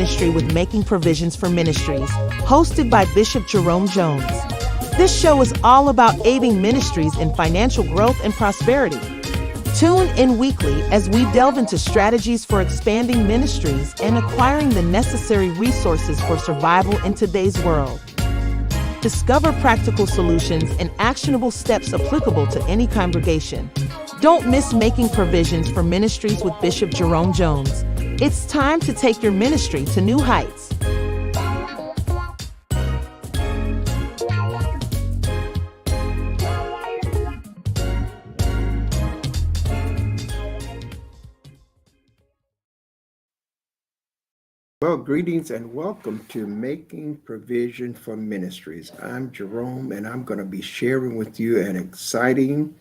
ministry with Making Provisions for Ministries, hosted by Bishop Jerome Jones. This show is all about aiding ministries in financial growth and prosperity. Tune in weekly as we delve into strategies for expanding ministries and acquiring the necessary resources for survival in today's world. Discover practical solutions and actionable steps applicable to any congregation. Don't miss Making Provisions for Ministries with Bishop Jerome Jones. It's time to take your ministry to new heights. Well, greetings and welcome to Making Provision for Ministries. I'm Jerome, and I'm going to be sharing with you an exciting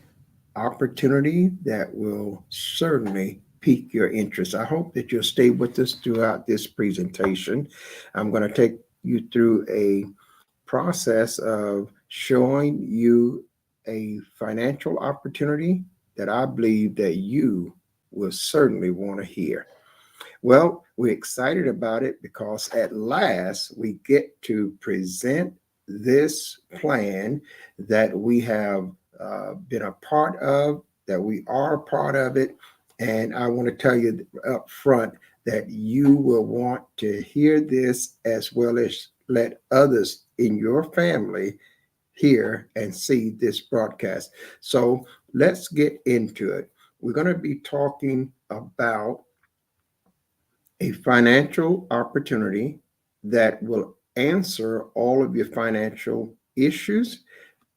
opportunity that will certainly pique your interest. I hope that you'll stay with us throughout this presentation. I'm going to take you through a process of showing you a financial opportunity that I believe that you will certainly want to hear. Well, we're excited about it because at last we get to present this plan that we have been a part of, that we are a part of it. And I want to tell you up front that you will want to hear this as well as let others in your family hear and see this broadcast. So let's get into it. We're going to be talking about a financial opportunity that will answer all of your financial issues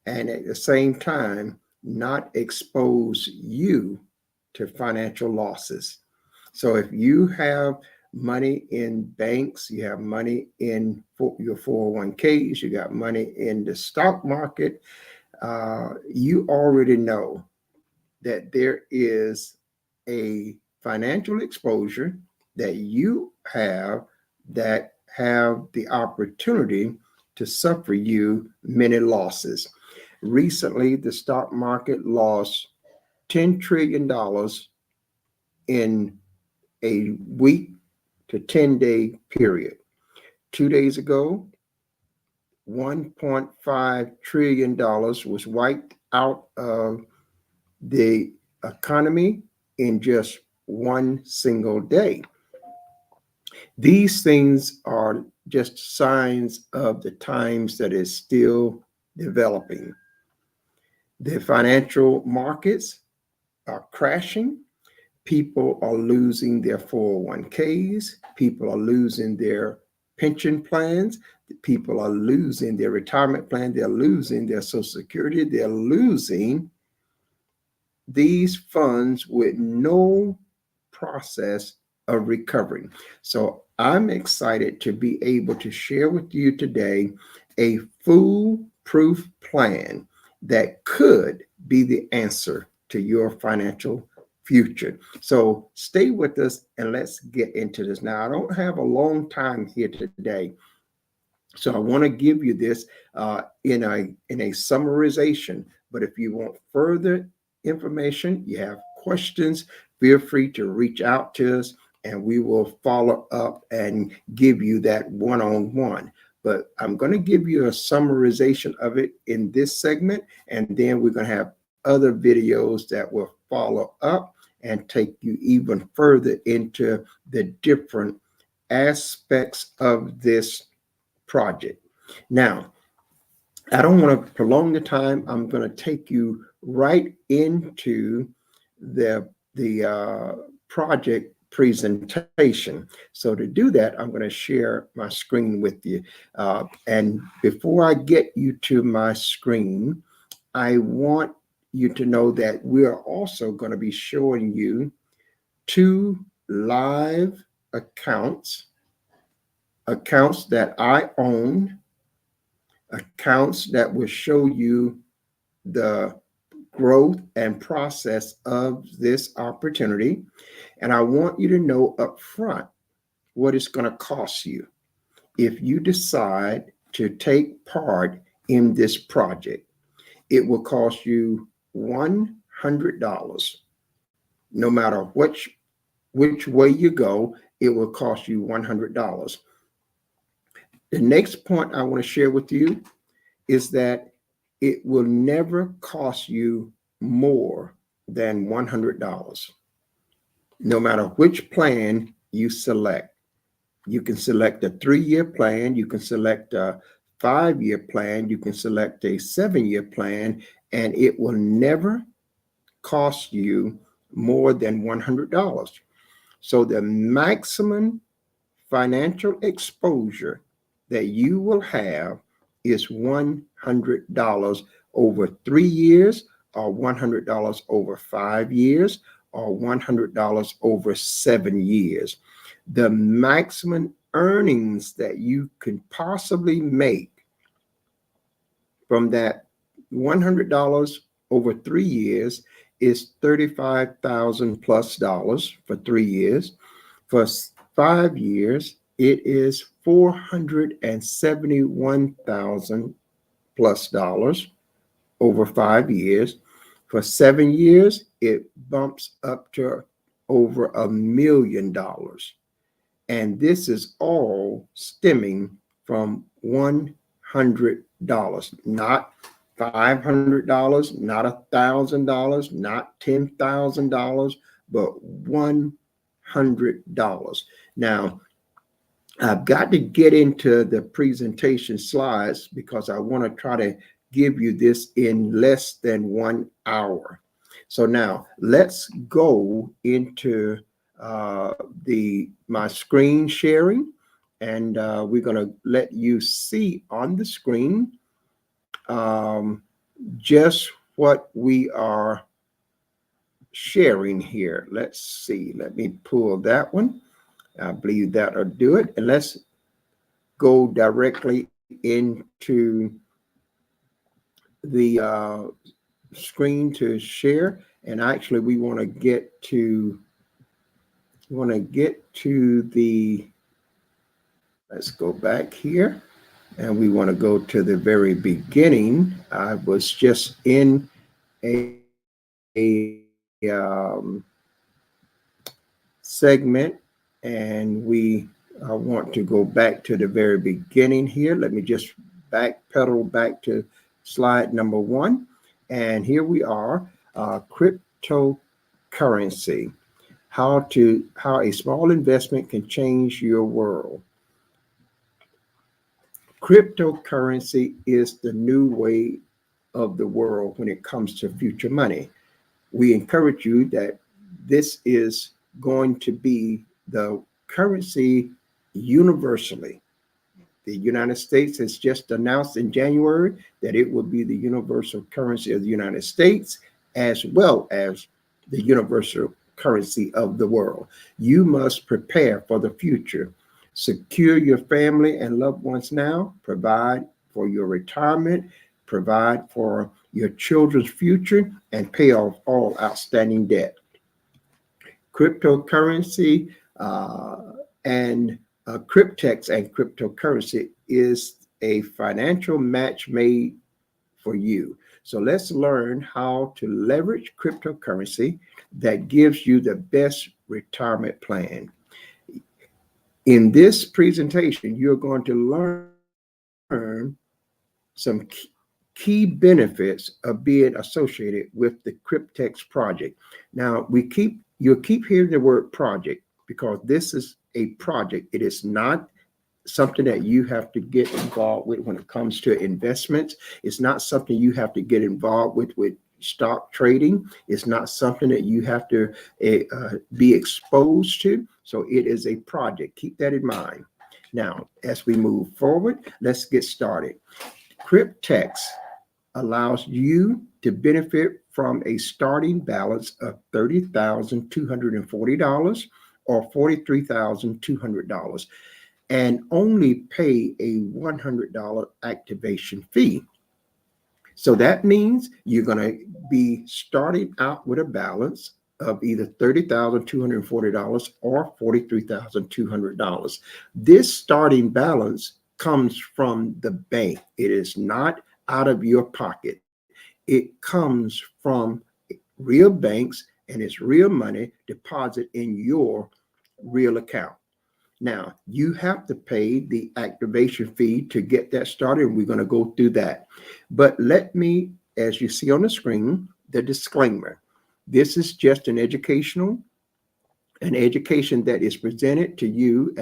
and at the same time not expose you to financial losses. So if you have money in banks, you have money in your 401ks, you got money in the stock market, you already know that there is a financial exposure that you have that have the opportunity to suffer you many losses. Recently, the stock market lost $10 trillion in a week to 10-day period. 2 days ago, $1.5 trillion was wiped out of the economy in just one single day. These things are just signs of the times that is still developing. The financial markets are crashing. People are losing their 401ks. People are losing their pension plans. People are losing their retirement plan. They're losing their Social Security. They're losing these funds with no process of recovering. So I'm excited to be able to share with you today a foolproof plan that could be the answer to your financial future. So stay with us and let's get into this. Now, I don't have a long time here today, so I want to give you this in a summarization. But if you want further information, you have questions, feel free to reach out to us and we will follow up and give you that one-on-one. But I'm going to give you a summarization of it in this segment, and then we're going to have other videos that will follow up and take you even further into the different aspects of this project. Now, I don't want to prolong the time. I'm going to take you right into the project presentation. So to do that, I'm going to share my screen with you. And before I get you to my screen, I want you to know that we are also going to be showing you 2 live accounts that I own, accounts that will show you the growth and process of this opportunity. And I want you to know up front what it's going to cost you if you decide to take part in this project. It will cost you $100, no matter which way you go. it will cost you $100. The next point I want to share with you is that it will never cost you more than $100, no matter which plan you select. You can select a 3-year plan, you can select a 5-year plan, you can select a 7-year plan, and it will never cost you more than $100. So the maximum financial exposure that you will have is $100 over 3 years, or $100 over 5 years, or $100 over 7 years. The maximum earnings that you can possibly make from that $100 over 3 years is $35,000 plus dollars for 3 years. For 5 years, it is $471,000 plus dollars over 5 years. For 7 years, it bumps up to over $1 million. And this is all stemming from $100, not $500, not $1,000, not $10,000, but $100. Now, I've got to get into the presentation slides because I want to try to give you this in less than 1 hour. So now let's go into my screen sharing, and we're going to let you see on the screen just what we are sharing here. Let's see. Let me pull that one. I believe that'll do it. And let's go directly into the screen to share. And actually, we want to get to the, let's go back here. And we want to go to the very beginning. I was just in a segment, and we want to go back to the very beginning here. Let me just backpedal back to slide number 1. And here we are, cryptocurrency, how a small investment can change your world. Cryptocurrency is the new way of the world when it comes to future money. We encourage you that this is going to be the currency universally. The United States has just announced in January that it will be the universal currency of the United States, as well as the universal currency of the world. You must prepare for the future. Secure your family and loved ones now. Provide for your retirement. Provide for your children's future, and pay off all outstanding debt. Cryptocurrency and Cryptex and cryptocurrency is a financial match made for you. So let's learn how to leverage cryptocurrency that gives you the best retirement plan. In this presentation, you're going to learn some key benefits of being associated with the Cryptex project. Now, you'll keep hearing the word project because this is a project. It is not something that you have to get involved with when it comes to investments. It's not something you have to get involved with stock trading. It's not something that you have to be exposed to. So it is a project. Keep that in mind. Now, as we move forward, let's get started. Cryptex allows you to benefit from a starting balance of $30,240 or $43,200 and only pay a $100 activation fee. So that means you're going to be starting out with a balance of either $30,240 or $43,200. This starting balance comes from the bank. It is not out of your pocket. It comes from real banks, and it's real money deposited in your real account. Now, you have to pay the activation fee to get that started. We're going to go through that. But let me, as you see on the screen, the disclaimer. This is just an education that is presented to you,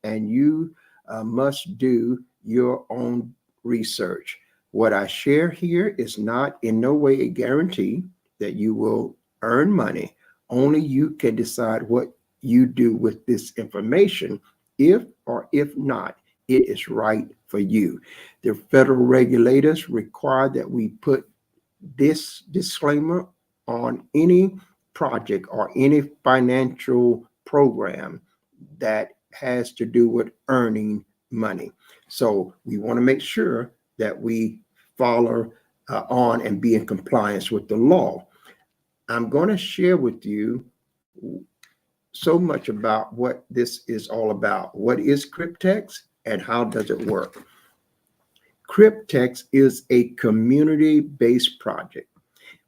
and you must do your own research. What I share here is not in no way a guarantee that you will earn money. Only you can decide what you do with this information, if or if not, it is right for you. The federal regulators require that we put this disclaimer on any project or any financial program that has to do with earning money. So we want to make sure that we follow on and be in compliance with the law. I'm going to share with you so much about what this is all about. What is Cryptex and how does it work? Cryptex is a community-based project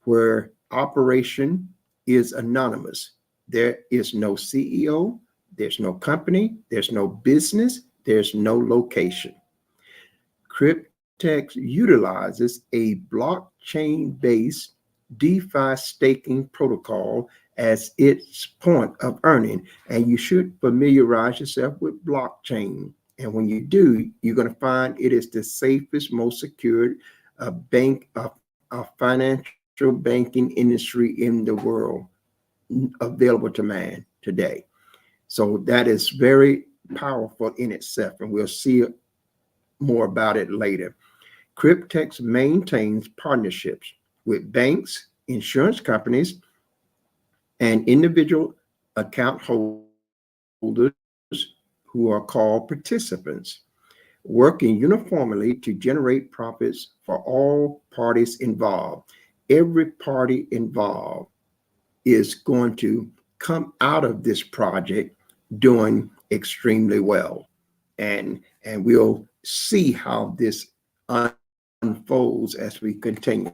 where operation is anonymous. There is no CEO, there's no company, there's no business, there's no location. Cryptex utilizes a blockchain-based DeFi staking protocol as its point of earning, and you should familiarize yourself with blockchain. And when you do, you're going to find it is the safest, most secured financial banking industry in the world available to man today. So that is very powerful in itself, and we'll see more about it later. Cryptex maintains partnerships with banks, insurance companies, and individual account holders who are called participants, working uniformly to generate profits for all parties involved. Every party involved is going to come out of this project doing extremely well. And we'll see how this unfolds as we continue.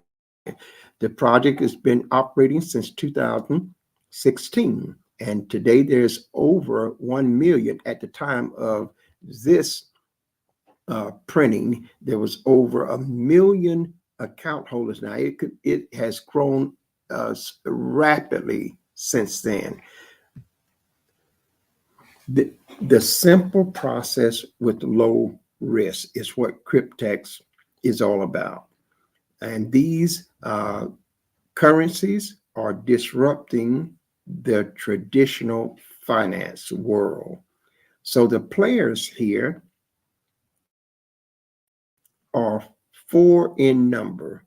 The project has been operating since 2016, and today there's over 1 million. At the time of this printing, there was over 1 million account holders. Now it has grown rapidly since then. The simple process with low risk is what Cryptex is all about. And these currencies are disrupting the traditional finance world. So the players here are 4 in number.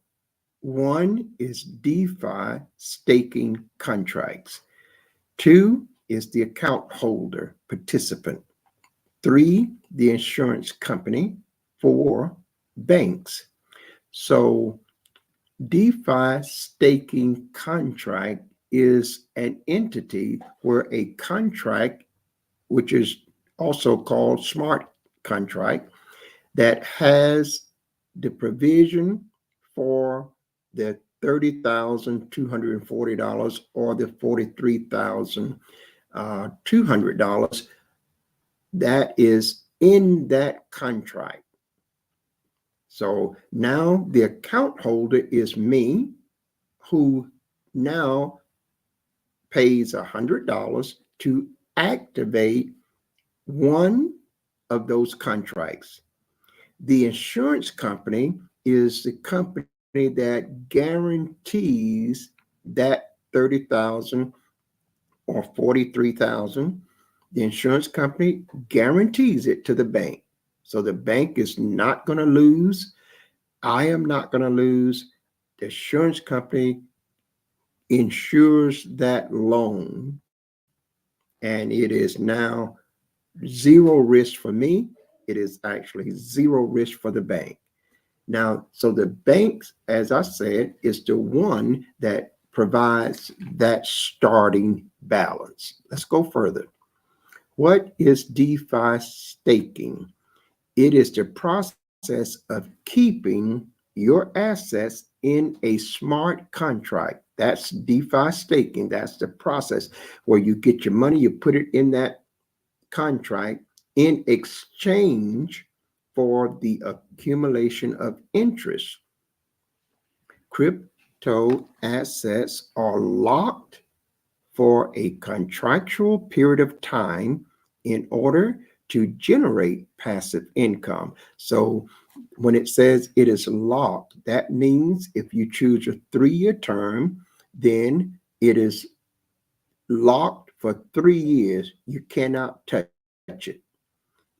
1 is DeFi staking contracts. 2 is the account holder participant. 3, the insurance company. 4, banks. So DeFi staking contract is an entity where a contract, which is also called smart contract, that has the provision for the $30,240 or the $43,200 that is in that contract. So now the account holder is me, who now pays $100 to activate one of those contracts. The insurance company is the company that guarantees that 30,000 or 43,000. The insurance company guarantees it to the bank. So the bank is not going to lose. I am not going to lose. The insurance company insures that loan, and it is now zero risk for me. It is actually zero risk for the bank. Now, so the bank, as I said, is the one that provides that starting balance. Let's go further. What is DeFi staking? It is the process of keeping your assets in a smart contract. That's DeFi staking. That's the process where you get your money, you put it in that contract, in exchange for the accumulation of interest. Crypto assets are locked for a contractual period of time in order to generate passive income. So when it says it is locked, that means if you choose a 3-year term, then it is locked for 3 years. You cannot touch it.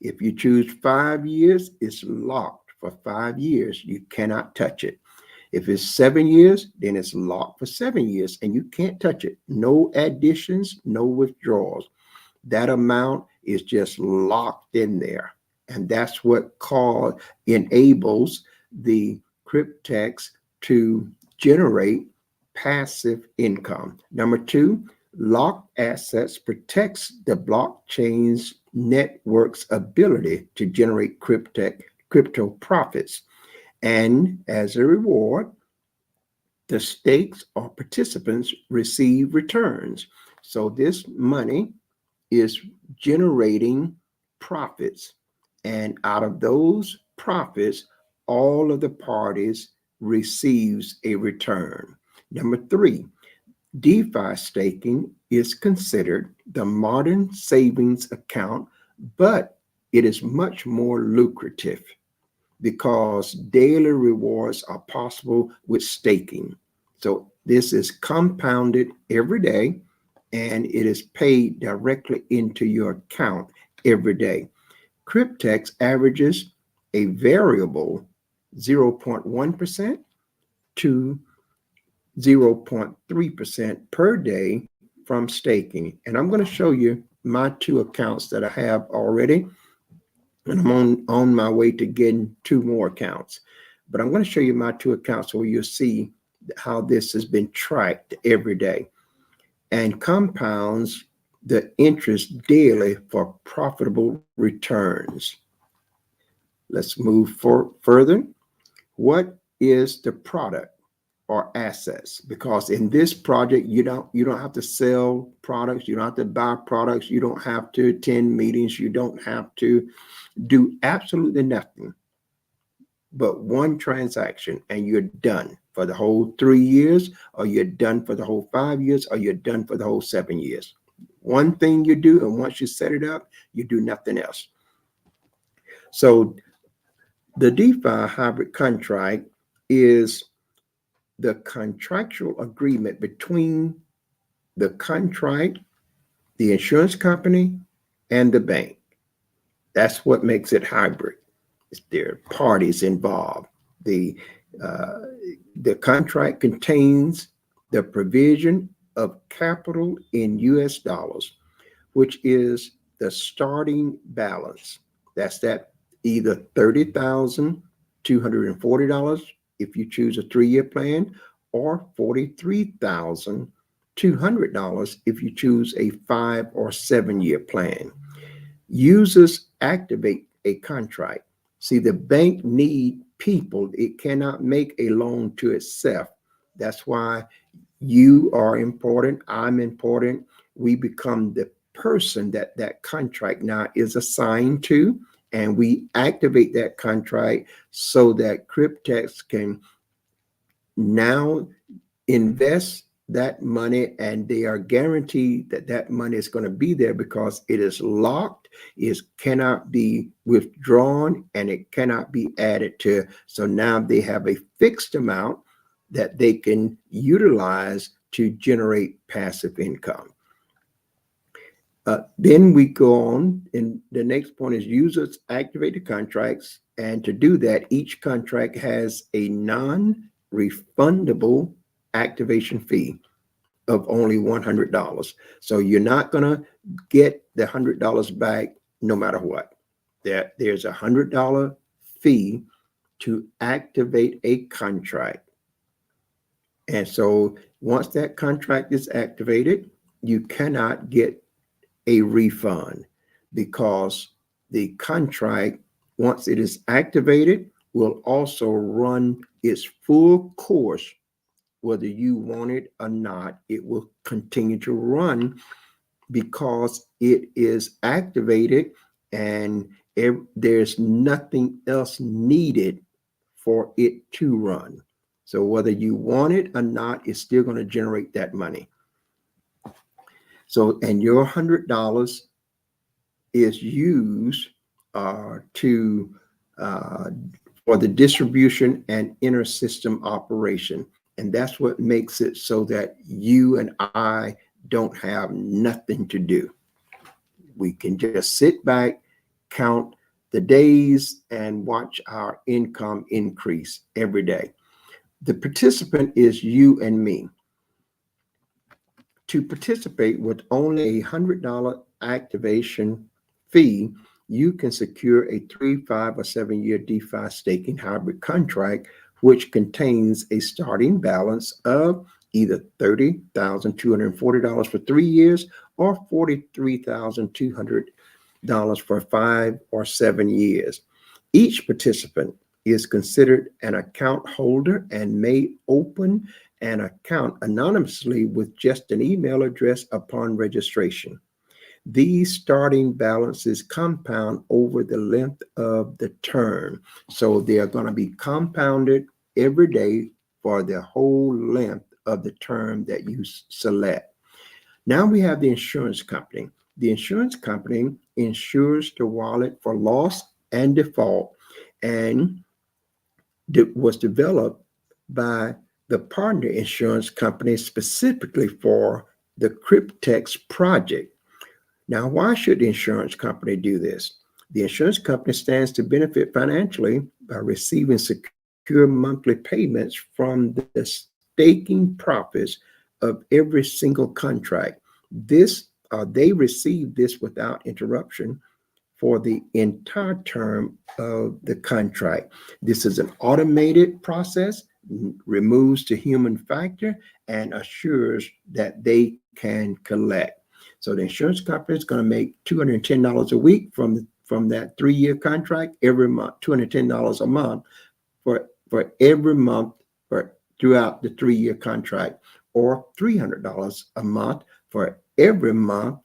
If you choose 5 years, it's locked for 5 years. You cannot touch it. If it's 7 years, then it's locked for 7 years and you can't touch it. No additions, no withdrawals. That amount is just locked in there. And that's what enables the cryptex to generate passive income. Number two, locked assets protects the blockchain's network's ability to generate crypto profits. And as a reward, the stakes or participants receive returns. So this money is generating profits. And out of those profits, all of the parties receives a return. Number three, DeFi staking is considered the modern savings account, but it is much more lucrative because daily rewards are possible with staking. So this is compounded every day and it is paid directly into your account every day. Cryptex averages a variable 0.1% to 0.3% per day from staking. And I'm going to show you my 2 accounts that I have already. And I'm on my way to getting 2 more accounts. But I'm going to show you my 2 accounts so you'll see how this has been tracked every day and compounds the interest daily for profitable returns. Let's move further. What is the product or assets? Because in this project, you don't have to sell products, you don't have to buy products, you don't have to attend meetings, you don't have to do absolutely nothing but one transaction and you're done for the whole 3 years, or you're done for the whole 5 years, or you're done for the whole 7 years. One thing you do, and once you set it up, you do nothing else. So the DeFi hybrid contract is the contractual agreement between the contract, the insurance company, and the bank. That's what makes it hybrid. There are parties involved. The contract contains the provision of capital in US dollars, which is the starting balance. That's that either $30,240 if you choose a 3-year plan, or $43,200 if you choose a 5 or 7-year plan. Users activate a contract. See, the bank need people. It cannot make a loan to itself. That's why you are important. I'm important. We become the person that contract now is assigned to, and we activate that contract so that Cryptex can now invest that money, and they are guaranteed that that money is going to be there because it is locked, it cannot be withdrawn, and it cannot be added to. So now they have a fixed amount that they can utilize to generate passive income. Then we go on, and the next point is users activate the contracts, and to do that, each contract has a non-refundable activation fee of only $100. So you're not going to get the $100 back no matter what. There's a $100 fee to activate a contract. And so once that contract is activated, you cannot get a refund because the contract, once it is activated, will also run its full course. Whether you want it or not, it will continue to run because it is activated and there's nothing else needed for it to run. So whether you want it or not, it's still going to generate that money. So, and your $100 is used to for the distribution and inter system operation. And that's what makes it so that you and I don't have nothing to do. We can just sit back, count the days, and watch our income increase every day. The participant is you and me. To participate with only a $100 activation fee, you can secure a 3, 5, or 7-year DeFi staking hybrid contract, which contains a starting balance of either $30,240 for 3 years or $43,200 for 5 or 7 years. Each participant is considered an account holder and may open an account anonymously with just an email address upon registration. These starting balances compound over the length of the term. So they are going to be compounded every day for the whole length of the term that you select. Now we have the insurance company. The insurance company insures the wallet for loss and default, and was developed by the partner insurance company specifically for the Cryptex project. Now, why should the insurance company do this? The insurance company stands to benefit financially by receiving secure monthly payments from the staking profits of every single contract. They receive this without interruption for the entire term of the contract. This is an automated process, removes the human factor, and assures that they can collect. So the insurance company is going to make $210 a week from that 3-year contract every month, $210 a month for every month throughout the 3-year contract, or $300 a month for every month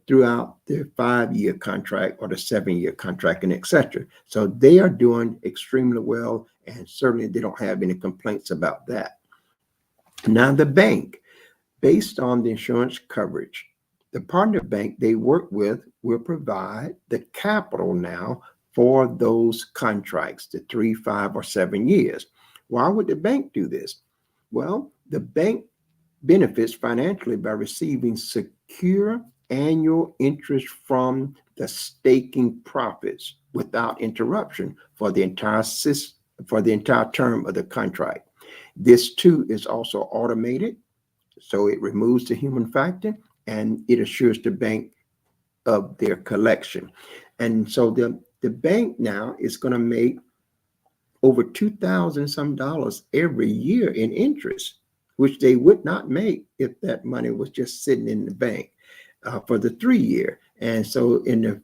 throughout the 5-year contract or the 7-year contract, and etc. So they are doing extremely well, and certainly they don't have any complaints about that. Now the bank, based on the insurance coverage, the partner bank they work with will provide the capital now for those contracts, the 3, 5, or 7 years. Why would the bank do this? Well, the bank benefits financially by receiving secure annual interest from the staking profits without interruption for the entire term of the contract. This too is also automated, so it removes the human factor and it assures the bank of their collection. And so the bank now is going to make over $2,000 some every year in interest, which they would not make if that money was just sitting in the bank for the 3-year. And so in the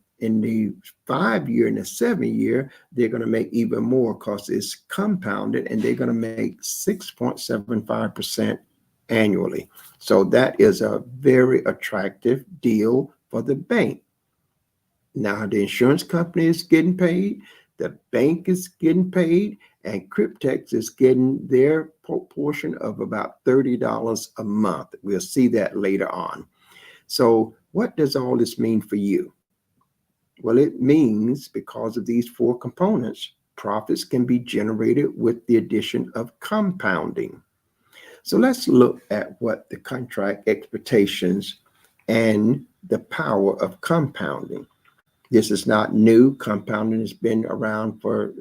5-year and the 7-year, they're going to make even more because it's compounded, and they're going to make 6.75% annually. So that is a very attractive deal for the bank. Now the insurance company is getting paid, the bank is getting paid, and Cryptex is getting their portion of about $30 a month. We'll see that later on. So what does all this mean for you? Well, it means because of these 4 components, profits can be generated with the addition of compounding. So let's look at what the contract expectations and the power of compounding. This is not new. Compounding has been around for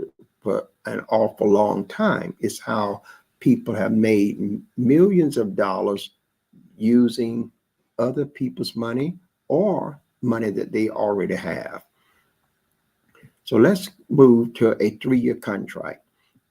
an awful long time. It's how people have made millions of dollars using other people's money or money that they already have. So let's move to a 3-year contract.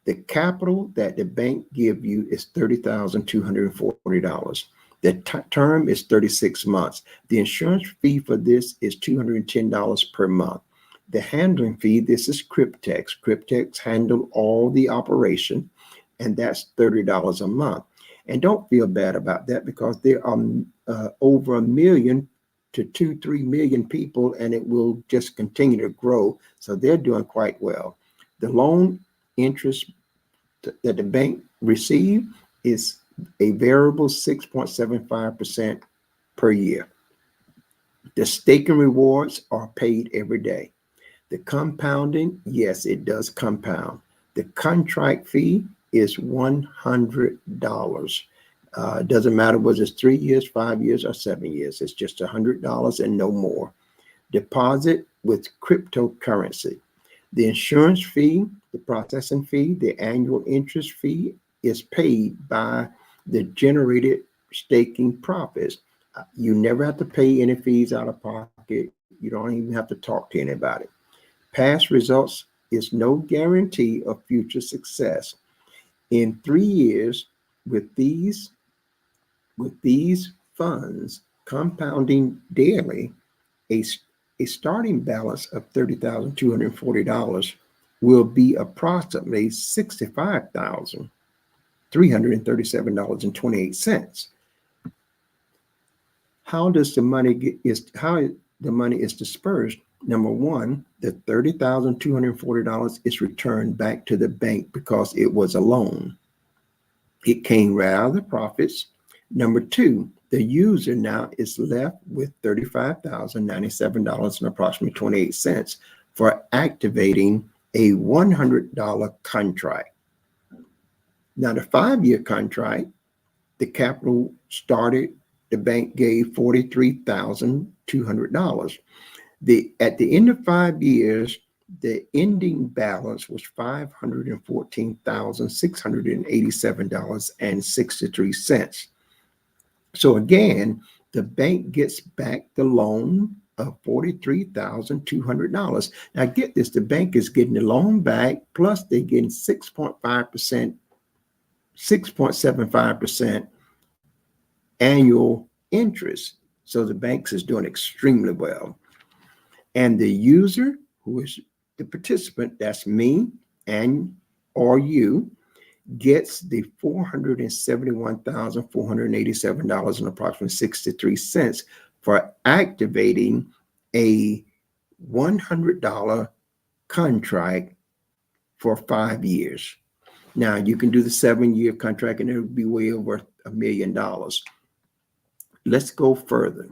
The capital that the bank give you is $30,240. The term is 36 months. The insurance fee for this is $210 per month. The handling fee, this is Cryptex. Cryptex handle all the operation, and that's $30 a month. And don't feel bad about that, because there are over 1 million to 2-3 million people, and it will just continue to grow. So they're doing quite well. The loan interest that the bank receive is a variable 6.75% per year. The staking rewards are paid every day. The compounding, yes, it does compound. The contract fee is $100. It doesn't matter whether it's 3 years, 5 years, or 7 years. It's just $100 and no more. Deposit with cryptocurrency. The insurance fee, the processing fee, the annual interest fee is paid by the generated staking profits. You never have to pay any fees out of pocket. You don't even have to talk to anybody. Past results is no guarantee of future success. In 3 years, with these funds compounding daily, a starting balance of $30,240 will be approximately $65,337.28. How the money is dispersed? Number one, the $30,240 is returned back to the bank because it was a loan. It came right out of the profits. Number two, the user now is left with $35,097 and approximately 28 cents for activating a $100 contract. Now, the 5-year contract, the capital started, the bank gave $43,200. At the end of 5 years, the ending balance was $514,687.63. So again, the bank gets back the loan of $43,200. Now get this, the bank is getting the loan back, plus they're getting 6.75% annual interest. So the banks is doing extremely well. And the user, who is the participant, that's me and or you, gets the $471,487 and approximately 63 cents for activating a $100 contract for 5 years. Now you can do the 7-year contract and it would be way over $1 million. Let's go further.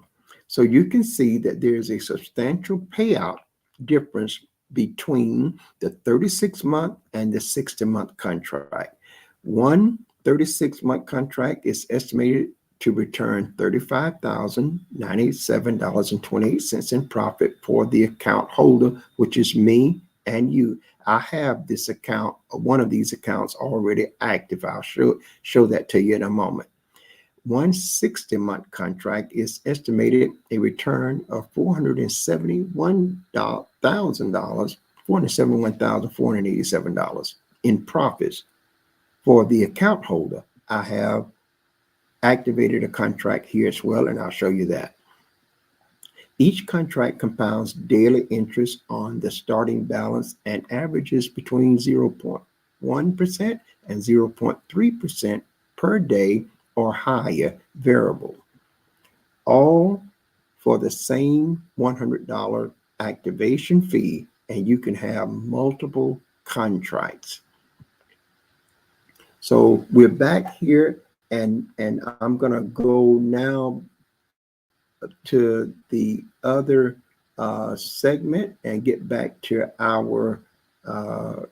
So you can see that there's a substantial payout difference between the 36-month and the 60-month contract. One 36-month contract is estimated to return $35,097.28 in profit for the account holder, which is me and you. I have this account, one of these accounts already active. I'll show that to you in a moment. One 60-month contract is estimated a return of $471,487 in profits for the account holder. I have activated a contract here as well, and I'll show you that. Each contract compounds daily interest on the starting balance and averages between 0.1% and 0.3% per day or higher variable, all for the same $100 activation fee, and you can have multiple contracts. So we're back here, and I'm going to go now to the other segment and get back to our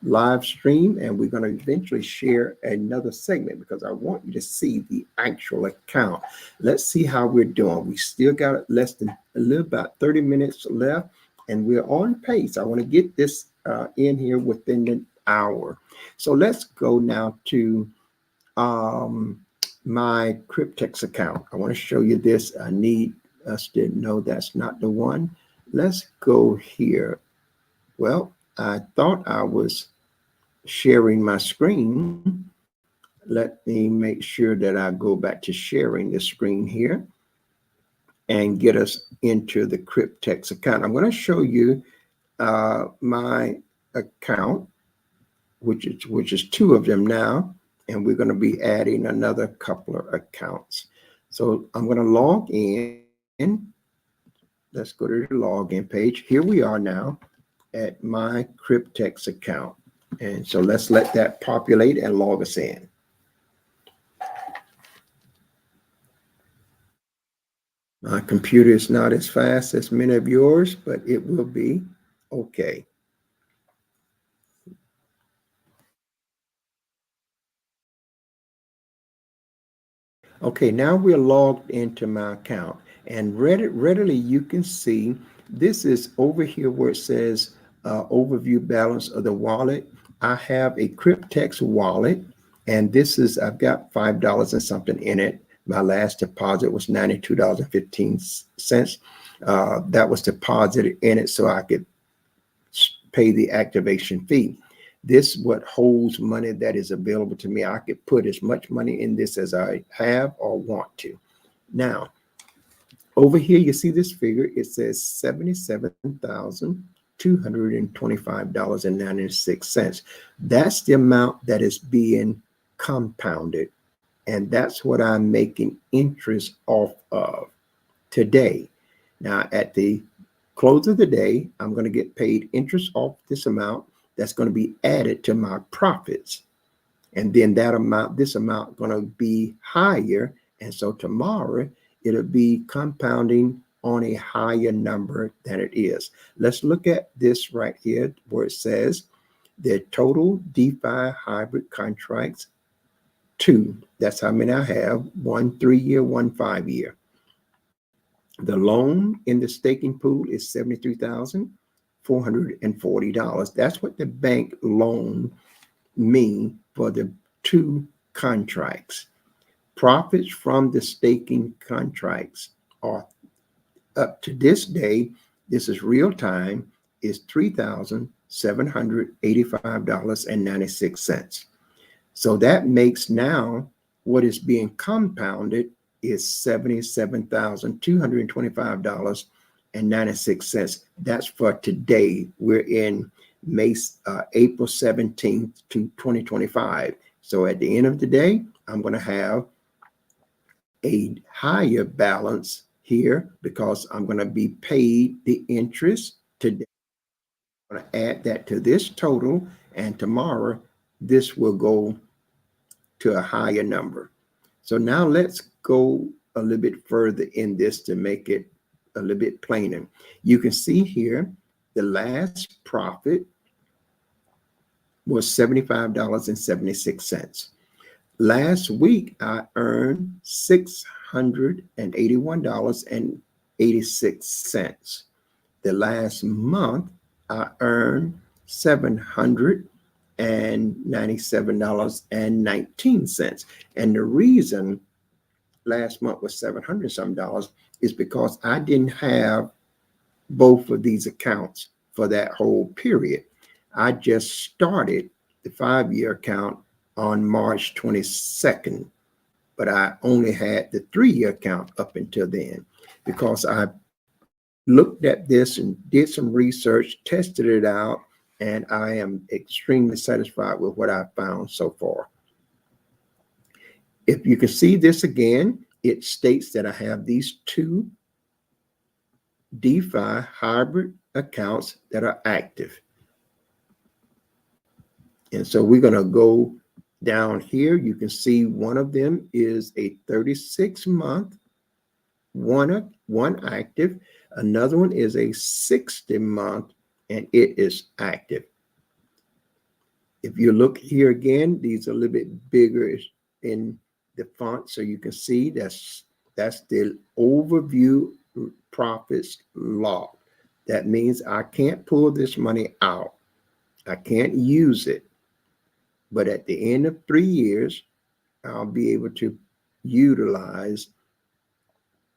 live stream, and we're going to eventually share another segment because I want you to see the actual account. Let's see how we're doing. We still got less than a little about 30 minutes left, and we're on pace. I want to get this in here within an hour. So let's go now to my Cryptex account. I want to show you this. I need us to know that's not the one. Let's go here. Well, I thought I was sharing my screen. Let me make sure that I go back to sharing the screen here and get us into the Cryptex account. I'm going to show you my account, which is 2 of them now, and we're going to be adding another couple of accounts. So I'm going to log in. let's go to the login page. Here we are now at my Cryptex account. And so let's let that populate and log us in. My computer is not as fast as many of yours, but it will be okay. Okay, now we're logged into my account, and readily you can see this is over here where it says overview balance of the wallet. I have a Cryptex wallet, and this is, I've got $5 and something in it. My last deposit was $92.15. That was deposited in it so I could pay the activation fee. This what holds money that is available to me. I could put as much money in this as I have or want to. Now, over here, you see this figure. It says $77,225.96. That's the amount that is being compounded. And that's what I'm making interest off of today. Now, at the close of the day, I'm going to get paid interest off this amount that's going to be added to my profits. And then that amount, this amount going to be higher. And so tomorrow it'll be compounding on a higher number than it is. Let's look at this right here where it says the total DeFi hybrid contracts, 2. That's how many I have, 1 3-year, 1 5-year. The loan in the staking pool is $73,440. That's what the bank loan mean for the 2 contracts. Profits from the staking contracts are up to this day, this is real time, is $3,785.96. So that makes now what is being compounded is $77,225.96. That's for today. We're in April 17th to 2025. So at the end of the day, I'm going to have a higher balance here because I'm going to be paid the interest today. I'm going to add that to this total, and tomorrow this will go to a higher number. So now let's go a little bit further in this to make it a little bit plainer. You can see here the last profit was $75.76. Last week I earned $681.86. The last month I earned $797.19. And the reason last month was $700 some is because I didn't have both of these accounts for that whole period. I just started the 5-year account on March 22nd, but I only had the 3-year account up until then because I looked at this and did some research, tested it out, and I am extremely satisfied with what I found so far. If you can see this again, it states that I have these 2 DeFi hybrid accounts that are active. And so we're going to go down here. You can see one of them is a 36-month, one active. Another one is a 60-month, and it is active. If you look here again, these are a little bit bigger in the font, so you can see that's the overview profits log. That means I can't pull this money out. I can't use it. But at the end of 3 years, I'll be able to utilize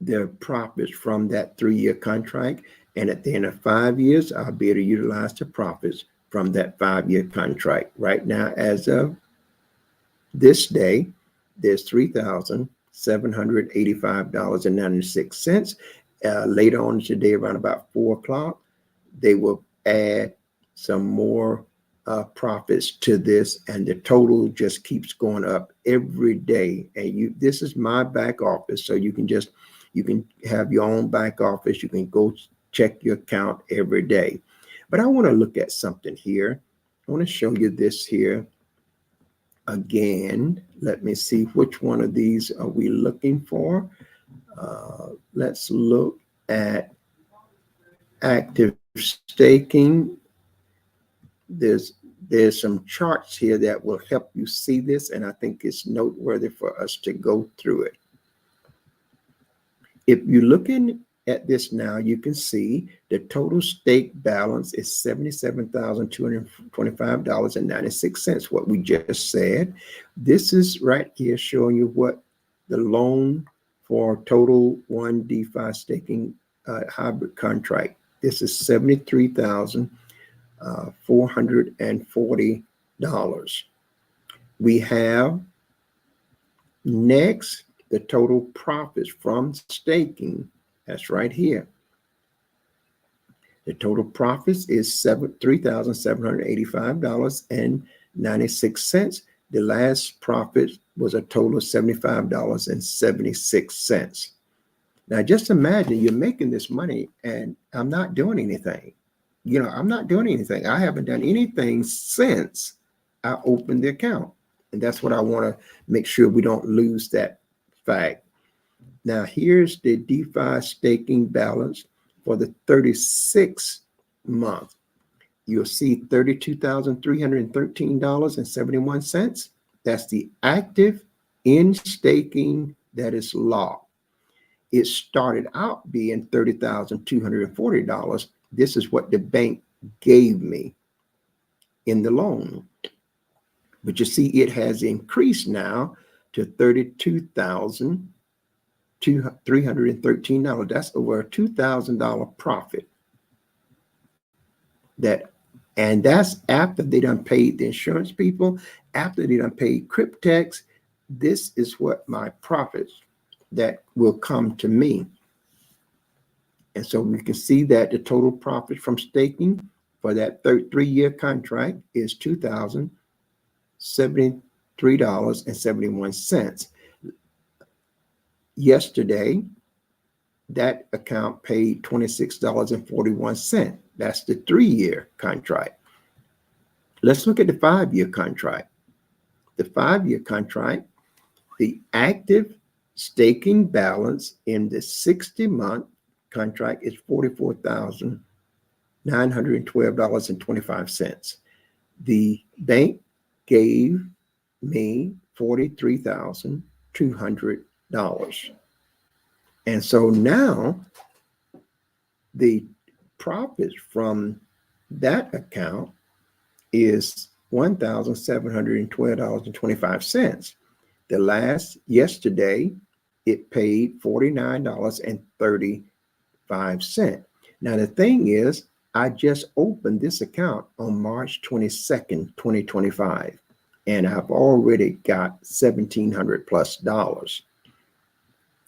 the profits from that 3-year contract. And at the end of 5 years, I'll be able to utilize the profits from that 5-year contract. Right now, as of this day, there's $3,785.96. Later on today, around about 4 o'clock, they will add some more profits to this, and the total just keeps going up every day. And this is my back office, so you can just You can have your own back office. You can go check your account every day. But I want to look at something here. I want to show you this here again. Let me see, which one of these are we looking for? Let's look at active staking. There's some charts here that will help you see this, and I think it's noteworthy for us to go through it. If you're looking at this now, you can see the total stake balance is $77,225.96, what we just said. This is right here showing you what the loan for total one DeFi staking hybrid contract. This is $73,440. We have next the total profits from staking. That's right here. The total profits is $3,785.96. The last profit was a total of $75.76. Now, just imagine you're making this money and I'm not doing anything. I'm not doing anything. I haven't done anything since I opened the account. And that's what I want to make sure we don't lose that fact. Now, here's the DeFi staking balance for the 36th month. You'll see $32,313.71. That's the active in staking that is locked. It started out being $30,240. This is what the bank gave me in the loan. But you see, it has increased now to $32,313. That's over a $2,000 profit. And that's after they done paid the insurance people, after they done paid Cryptex. This is what my profits that will come to me. And so we can see that the total profit from staking for that 3-year contract is $2,073.71. Yesterday, that account paid $26.41. That's the 3-year contract. Let's look at the 5-year contract. The 5-year contract, the active staking balance in the 60-month contract is $44,912.25. The bank gave me $43,200. And so now the profits from that account is $1,712.25. Yesterday, it paid $49.35. Now, the thing is, I just opened this account on March 22nd, 2025, and I've already got $1,700 plus.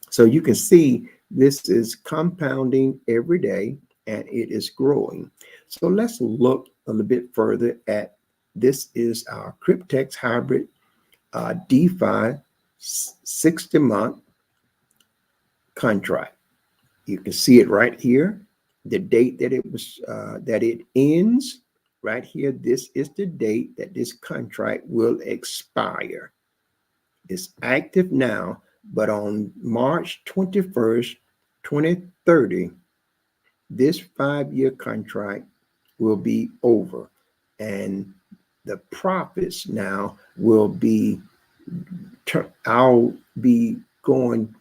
So you can see this is compounding every day and it is growing. So let's look a little bit further at this is our Cryptex hybrid DeFi 60-month contract. You can see it right here, the date that it ends right here. This is the date that this contract will expire. It's active now, but on March 21st, 2030, this 5-year contract will be over, and the profits now will be, I'll be going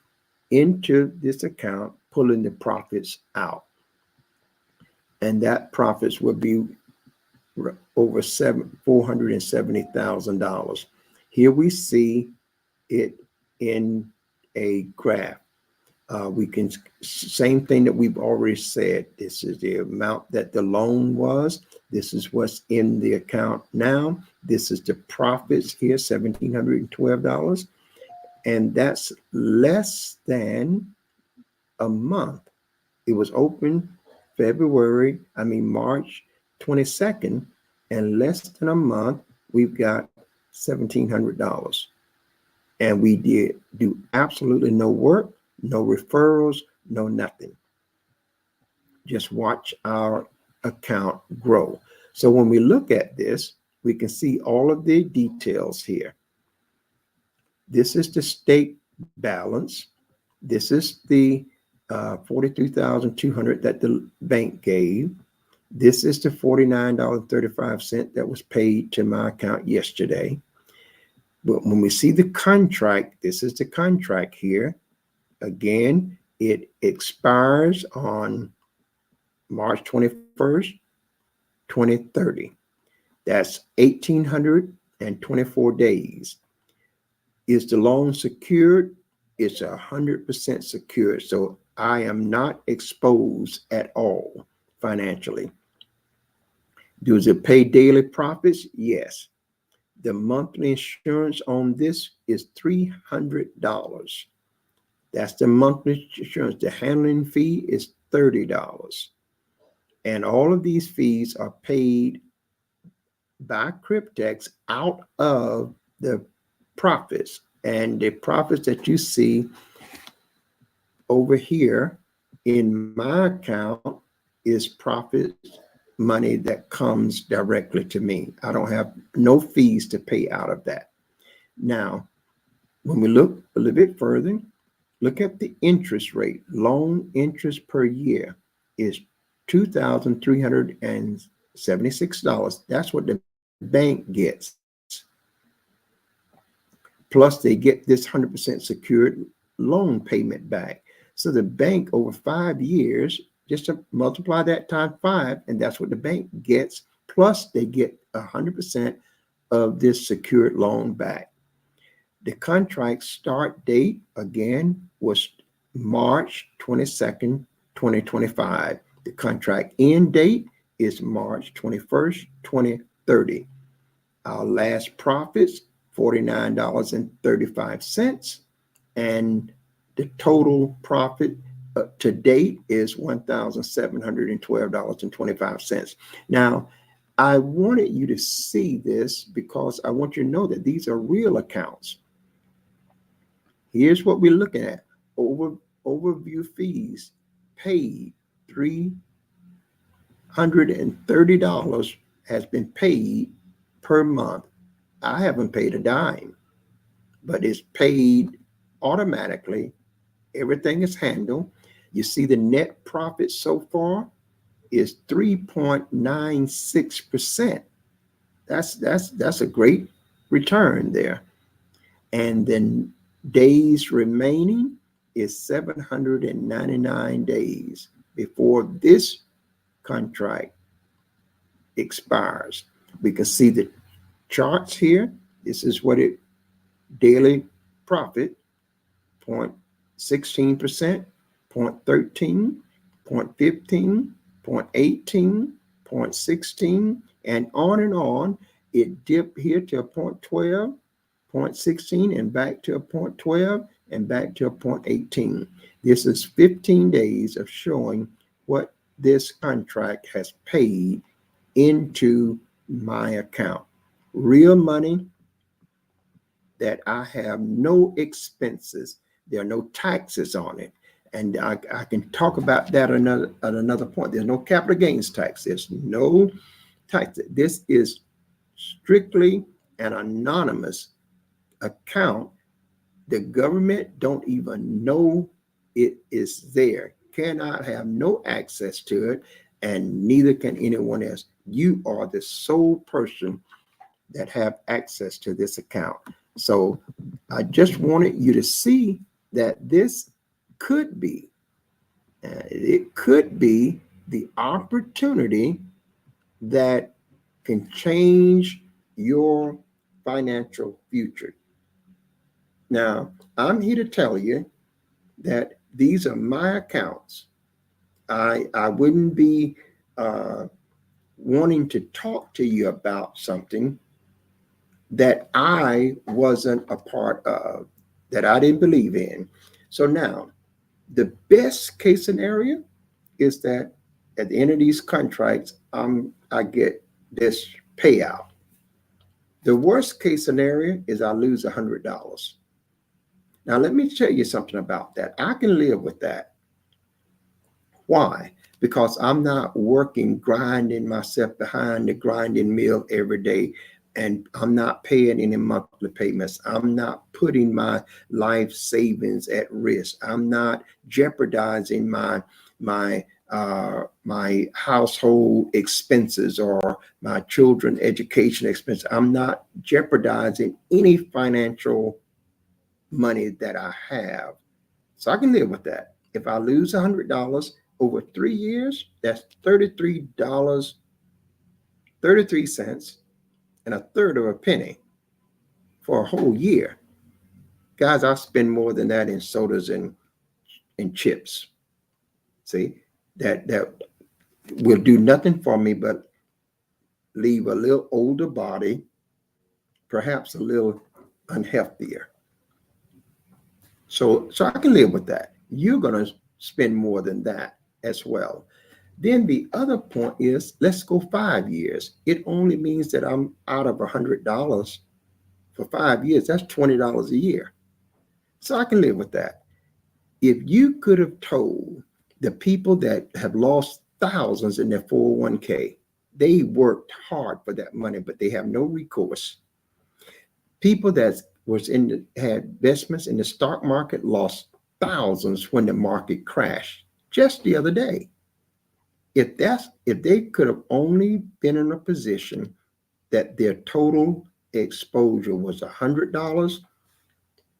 into this account, pulling the profits out, and that profits will be over $470,000. Here we see it in a graph. We can, same thing that we've already said. This is the amount that the loan was. This is what's in the account now. This is the profits here, $1,712. And that's less than a month. It was open March 22nd, and less than a month, we've got $1,700. And we did do absolutely no work, no referrals, no nothing. Just watch our account grow. So when we look at this, we can see all of the details here. This is the state balance. This is the 43,200 that the bank gave. This is the $49.35 that was paid to my account yesterday. But when we see the contract, this is the contract here. Again, it expires on March 21st, 2030. That's 1,824 days. Is the loan secured? It's 100% secured. So I am not exposed at all financially. Does it pay daily profits? Yes. The monthly insurance on this is $300. That's the monthly insurance. The handling fee is $30. And all of these fees are paid by Cryptex out of the profits. And the profits that you see over here in my account is profit money that comes directly to me. I don't have no fees to pay out of that. Now, when we look a little bit further, look at the interest rate. Loan interest per year is $2,376. That's what the bank gets. Plus, they get this 100% secured loan payment back. So the bank over 5 years, just to multiply that times 5, and that's what the bank gets. Plus, they get 100% of this secured loan back. The contract start date, again, was March 22nd, 2025. The contract end date is March 21st, 2030. Our last profits, $49.35. And the total profit to date is $1,712.25. Now, I wanted you to see this because I want you to know that these are real accounts. Here's what we're looking at. Overview fees paid. $330 has been paid per month. I haven't paid a dime, but it's paid automatically. Everything is handled. You see the net profit so far is 3.96%. That's a great return there. And then days remaining is 799 days before this contract expires. We can see the charts here. This is what it daily profit, 0.16%, 0.13, 0.15, 0.18, 0.16, and on. It dipped here to a 0.12, 0.16, and back to a 0.12, and back to a 0.18. This is 15 days of showing what this contract has paid into my account. Real money that I have no expenses. There are no taxes on it. And I can talk about that at another point. There's no capital gains tax. There's no tax. This is strictly an anonymous account. The government don't even know it is there. Cannot have no access to it, and neither can anyone else. You are the sole person that have access to this account. So I just wanted you to see that this could be, it could be the opportunity that can change your financial future. Now, I'm here to tell you that these are my accounts. I wouldn't be wanting to talk to you about something that I wasn't a part of, that I didn't believe in. So now, the best case scenario is that at the end of these contracts, I get this payout. The worst case scenario is I lose $100. Now, let me tell you something about that. I can live with that. Why? Because I'm not working, grinding myself behind the grinding mill every day, and I'm not paying any monthly payments. I'm not putting my life savings at risk. I'm not jeopardizing my household expenses or my children education expense. I'm not jeopardizing any financial money that I have. So I can live with that. If I lose $100 over 3 years, that's $33, 33 cents, and a third of a penny for a whole year. Guys, I spend more than that in sodas and chips. See, that will do nothing for me but leave a little older body, perhaps a little unhealthier. So I can live with that. You're gonna spend more than that as well. Then the other point is, let's go 5 years. It only means that I'm out of $100 for 5 years. That's $20 a year. So I can live with that. If you could have told the people that have lost thousands in their 401k, they worked hard for that money, but they have no recourse. People that had investments in the stock market lost thousands when the market crashed just the other day. If they could have only been in a position that their total exposure was $100,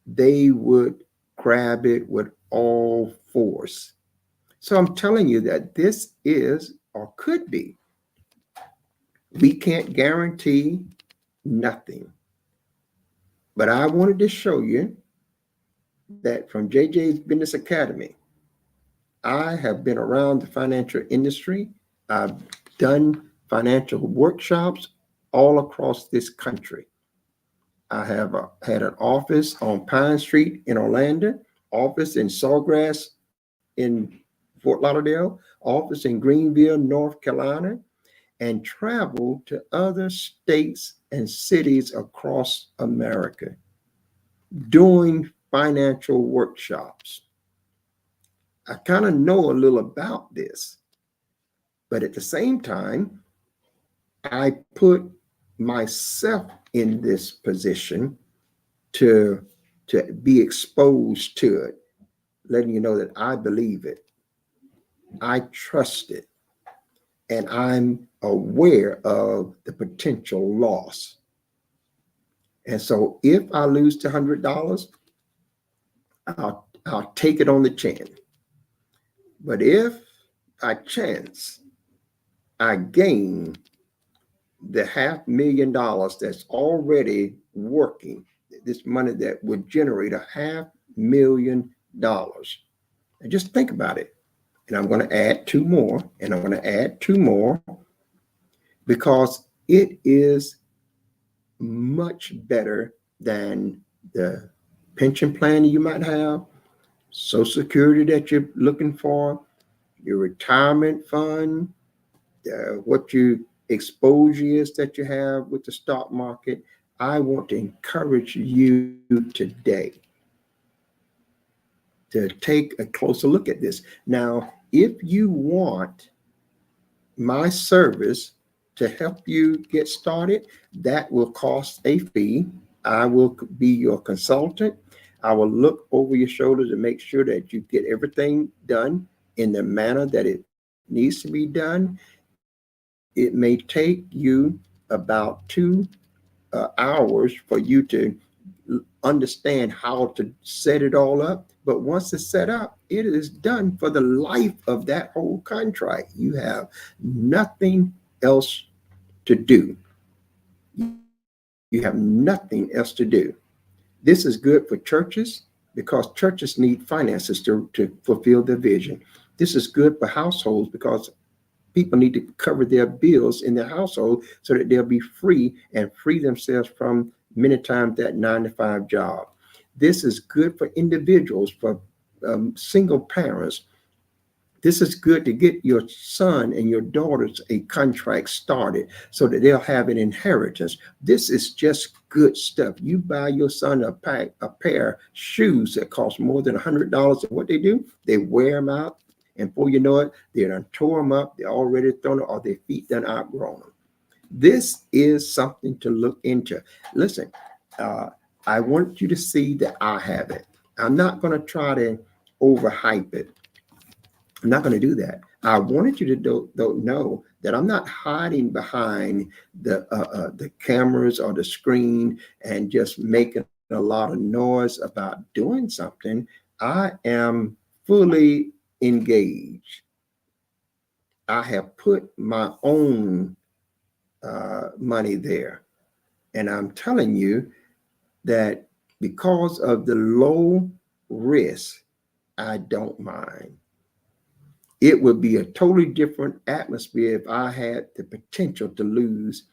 they would grab it with all force. So I'm telling you that this is or could be. We can't guarantee nothing. But I wanted to show you that from JJ's Business Academy, I have been around the financial industry. I've done financial workshops all across this country. I have had an office on Pine Street in Orlando, office in Sawgrass in Fort Lauderdale, office in Greenville, North Carolina, and traveled to other states and cities across America doing financial workshops. I kind of know a little about this, but at the same time, I put myself in this position to be exposed to it, letting you know that I believe it, I trust it, and I'm aware of the potential loss. And so if I lose to $100, I'll take it on the chin. But if by chance I gain the $500,000 that's already working, this money that would generate $500,000. And just think about it. And I'm going to add two more, and I'm going to add two more, because it is much better than the pension plan you might have, Social Security that you're looking for, your retirement fund, what your exposure is that you have with the stock market. I want to encourage you today to take a closer look at this. Now, if you want my service to help you get started, that will cost a fee. I will be your consultant. I will look over your shoulder to make sure that you get everything done in the manner that it needs to be done. It may take you about 2 hours for you to understand how to set it all up. But once it's set up, it is done for the life of that whole contract. You have nothing else to do. You have nothing else to do. This is good for churches because churches need finances to fulfill their vision. This is good for households because people need to cover their bills in their household so that they'll be free and free themselves from many times that 9-to-5 job. This is good for individuals, for single parents, This is good to get your son and your daughters a contract started so that they'll have an inheritance. This is just good stuff. You buy your son a pair of shoes that cost more than $100, and what they do, they wear them out, and before you know it, they done tore them up, they're already thrown up, or their feet done outgrown them. This is something to look into. Listen, uh, I want you to see that I have it. I'm not going to try to overhype it. I'm not going to do that. I wanted you to don't know that I'm not hiding behind the cameras or the screen and just making a lot of noise about doing something. I am fully engaged. I have put my own money there, and I'm telling you that because of the low risk, I don't mind. It would be a totally different atmosphere if I had the potential to lose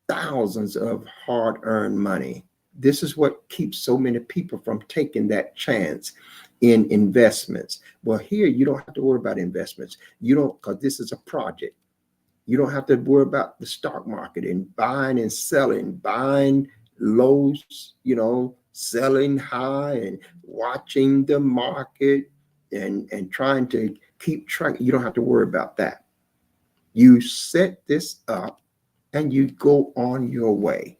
thousands of hard-earned money. This is what keeps so many people from taking that chance in investments. Well, here you don't have to worry about investments. You don't, because this is a project. You don't have to worry about the stock market and buying and selling, buying lows, selling high and watching the market and trying to keep track. You don't have to worry about that. You set this up and you go on your way.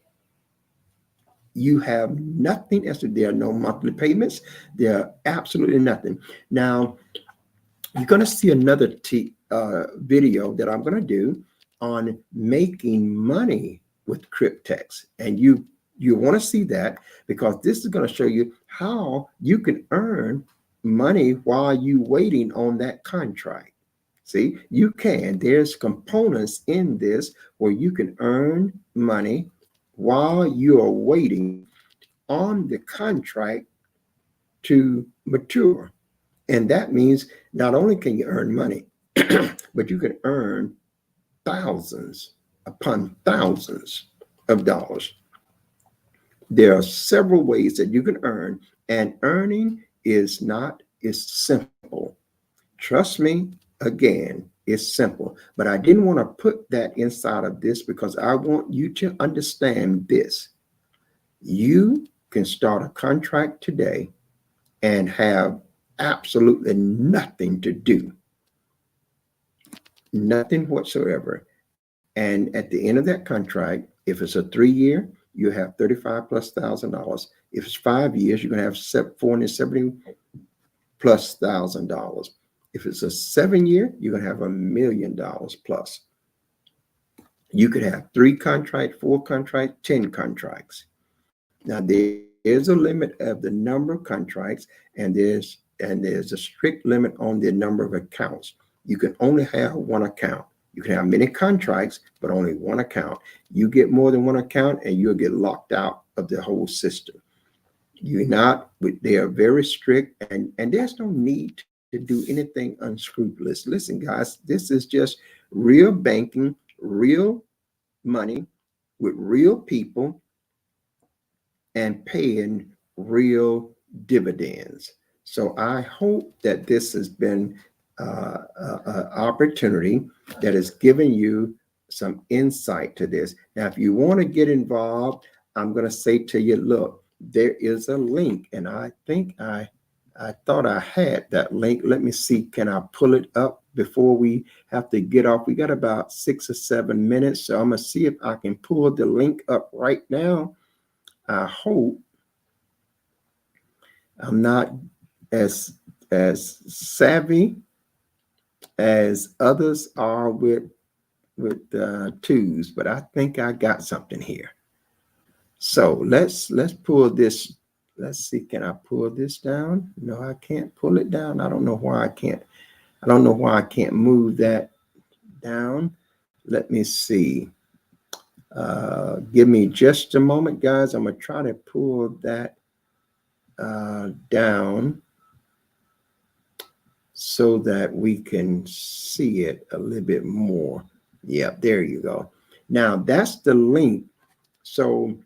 You have nothing else. There are no monthly payments. There are absolutely nothing. Now, you're going to see another video that I'm going to do on making money with Cryptex. And you want to see that because this is going to show you how you can earn money while you waiting on that contract. See, you can. There's components in this where you can earn money while you are waiting on the contract to mature. And that means not only can you earn money, but you can earn thousands upon thousands of dollars. There are several ways that you can earn, and earning is simple. Trust me, again, it's simple. But I didn't want to put that inside of this because I want you to understand this. You can start a contract today and have absolutely nothing to do, nothing whatsoever. And at the end of that contract, if it's a 3 year, you have 35 plus $1,000. If it's 5 years, you're going to have 470 plus $1,000. If it's a 7 year, you're going to have $1 million plus. You could have 3 contracts, 4 contracts, 10 contracts. Now there's a limit of the number of contracts, and there's a strict limit on the number of accounts. You can only have one account. You can have many contracts, but only one account. You get more than one account and you'll get locked out of the whole system. They are very strict, and there's no need to do anything unscrupulous. Listen, guys, this is just real banking, real money with real people and paying real dividends. So I hope that this has been an opportunity that has given you some insight to this. Now, if you want to get involved, I'm going to say to you, look, there is a link, and I think I thought I had that link. Let me see, can I pull it up before we have to get off? We got about 6 or 7 minutes, so I'm going to see if I can pull the link up right now. I hope I'm not as savvy as others are with twos, but I think I got something here. So let's pull this. Let's see, can I pull this down? No, I can't pull it down. I don't know why I can't. I don't know why I can't move that down. Let me see. Give me just a moment, guys. I'm gonna try to pull that down so that we can see it a little bit more. Yeah, there you go. Now that's the link. So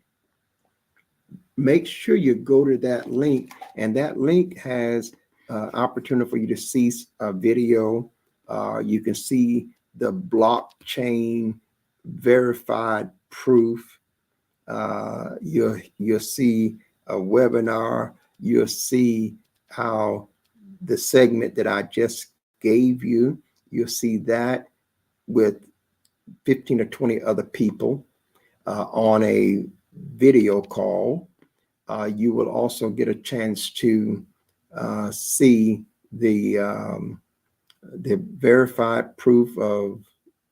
make sure you go to that link, and that link has opportunity for you to see a video You can see the blockchain verified proof. You'll see a webinar. You'll see how the segment that I just gave you, you'll see that with 15 or 20 other people on a video call. You will also get a chance to see the verified proof of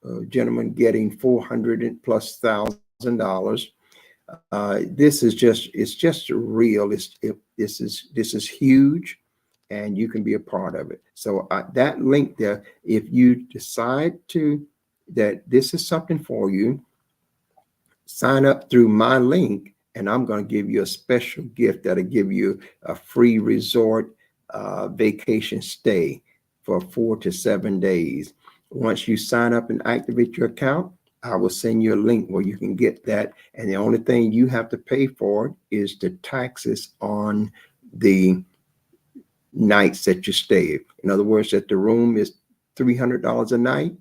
a gentleman getting $400,000+. This is just real. This is huge, and you can be a part of it. So that link there, if you decide that this is something for you, sign up through my link, and I'm going to give you a special gift that'll give you a free resort vacation stay for 4 to 7 days. Once you sign up and activate your account, I will send you a link where you can get that. And the only thing you have to pay for is the taxes on the nights that you stay. In other words, if the room is $300 a night,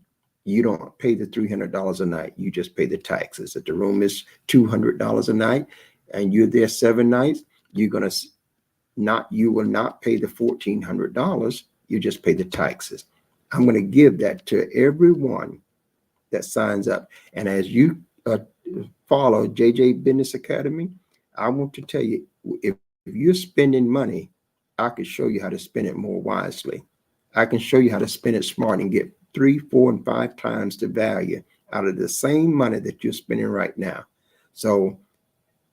you don't pay the $300 a night. You just pay the taxes. If the room is $200 a night and you're there 7 nights, you will not pay the $1,400. You just pay the taxes. I'm going to give that to everyone that signs up. And as you follow JJ Business Academy, I want to tell you, if you're spending money, I can show you how to spend it more wisely. I can show you how to spend it smart and get 3, 4, and 5 times the value out of the same money that you're spending right now. So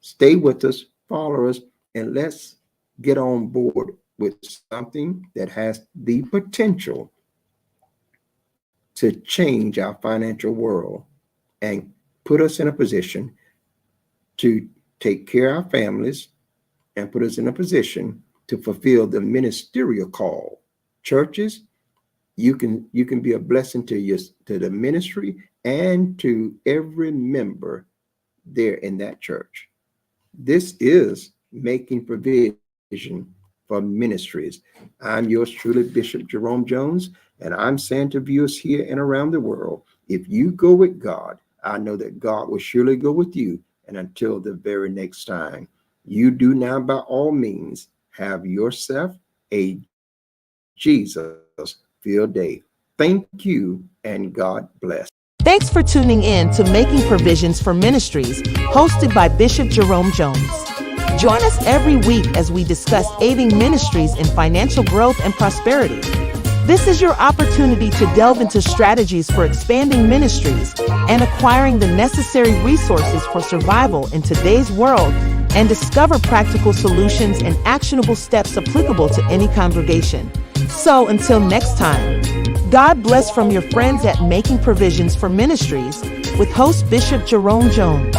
stay with us, follow us, and let's get on board with something that has the potential to change our financial world and put us in a position to take care of our families and put us in a position to fulfill the ministerial call. Churches, you can be a blessing to the ministry and to every member there in that church. This is making provision for ministries. I'm yours truly, Bishop Jerome Jones, and I'm saying to viewers here and around the world, if you go with God, I know that God will surely go with you. And until the very next time, you do now by all means have yourself a Jesus-filled day. Thank you, and God bless. Thanks for tuning in to Making Provisions for Ministries, hosted by Bishop Jerome Jones. Join us every week as we discuss aiding ministries in financial growth and prosperity. This is your opportunity to delve into strategies for expanding ministries and acquiring the necessary resources for survival in today's world, and discover practical solutions and actionable steps applicable to any congregation. So until next time, God bless from your friends at Making Provisions for Ministries with host Bishop Jerome Jones.